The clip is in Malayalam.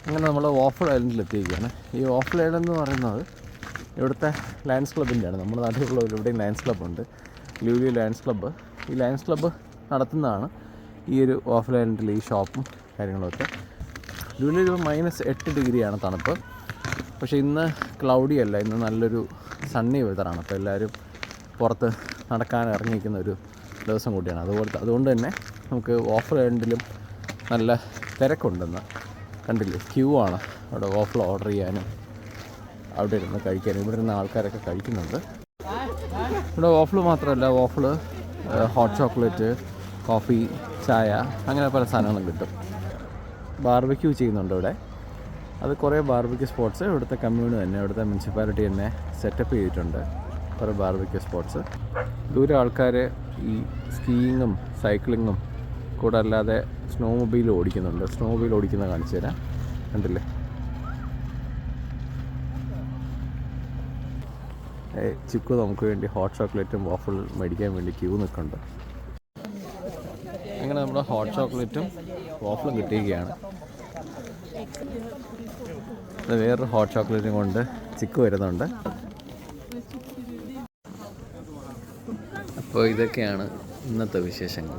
അങ്ങനെ നമ്മൾ വാഫിൾ ഐലൻഡിൽ എത്തിയിരിക്കുകയാണ്. ഈ വാഫിൾ ഐലൻഡ് എന്ന് പറയുന്നത് ഇവിടുത്തെ ലയൺസ് ക്ലബിൻ്റെയാണ്. നമ്മുടെ നാട്ടിലുള്ള ഇവിടെയും ലയൺസ് ക്ലബ്ബുണ്ട്, ലുലു ലയൺസ് ക്ലബ്ബ്. ഈ ലയൺസ് ക്ലബ്ബ് നടത്തുന്നതാണ് ഈ ഒരു വാഫിൾ ഐലൻഡിൽ ഈ ഷോപ്പും കാര്യങ്ങളൊക്കെ. ലുലുവിൽ -8 ഡിഗ്രിയാണ് തണുപ്പ്. പക്ഷേ ഇന്ന് ക്ലൗഡി അല്ല, ഇന്ന് നല്ലൊരു സണ്ണി വെതറാണ്. അപ്പോൾ എല്ലാവരും പുറത്ത് നടക്കാൻ ഇറങ്ങിയിരിക്കുന്ന ഒരു ദിവസം കൂടിയാണ്. അതുകൊണ്ട് തന്നെ നമുക്ക് വാഫിൾ ഐലൻഡിലും നല്ല തിരക്കുണ്ടെന്ന് കണ്ടില്ലേ. ക്യൂ ആണ് അവിടെ വാഫിൾ ഓർഡർ ചെയ്യാനും അവിടെ ഇരുന്ന് കഴിക്കാനും. ഇവിടെ ഇരുന്ന് ആൾക്കാരൊക്കെ കഴിക്കുന്നുണ്ട്. ഇവിടെ വാഫിൾ മാത്രമല്ല, വാഫിൾ, ഹോട്ട് ചോക്ലേറ്റ്, കോഫി, ചായ, അങ്ങനെ പല സാധനങ്ങളും കിട്ടും. ബാർബിക്യൂ ചെയ്യുന്നുണ്ട് ഇവിടെ. അത് കുറേ ബാർബിക്യൂ സ്പോട്ട്സ് ഇവിടുത്തെ കമ്മ്യൂണിറ്റി തന്നെ, ഇവിടുത്തെ മുനിസിപ്പാലിറ്റി തന്നെ സെറ്റപ്പ് ചെയ്തിട്ടുണ്ട്. കുറേ ബാർബിക്യൂ സ്പോട്ട്സ്. ദൂരെ ആൾക്കാർ ഈ സ്കീയിങ്ങും സൈക്ലിങ്ങും കൂടെ അല്ലാതെ സ്നോ മൊബൈൽ ഓടിക്കുന്നുണ്ട്. സ്നോ മൊബൈൽ ഓടിക്കുന്നത് കാണിച്ചു തരാം. കണ്ടില്ലേ, ചിക്കു നമുക്ക് വേണ്ടി ഹോട്ട് ചോക്ലേറ്റും വാഫിൾ മേടിക്കാൻ വേണ്ടി ക്യൂ നിൽക്കുന്നുണ്ട്. അങ്ങനെ നമ്മുടെ ഹോട്ട് ചോക്ലേറ്റും വാഫിളും കിട്ടിയിരിക്കുകയാണ്. വേറൊരു ഹോട്ട് ചോക്ലേറ്റും കൊണ്ട് ചിക്കു വരുന്നുണ്ട്. അപ്പോൾ ഇതൊക്കെയാണ് ഇന്നത്തെ വിശേഷങ്ങൾ.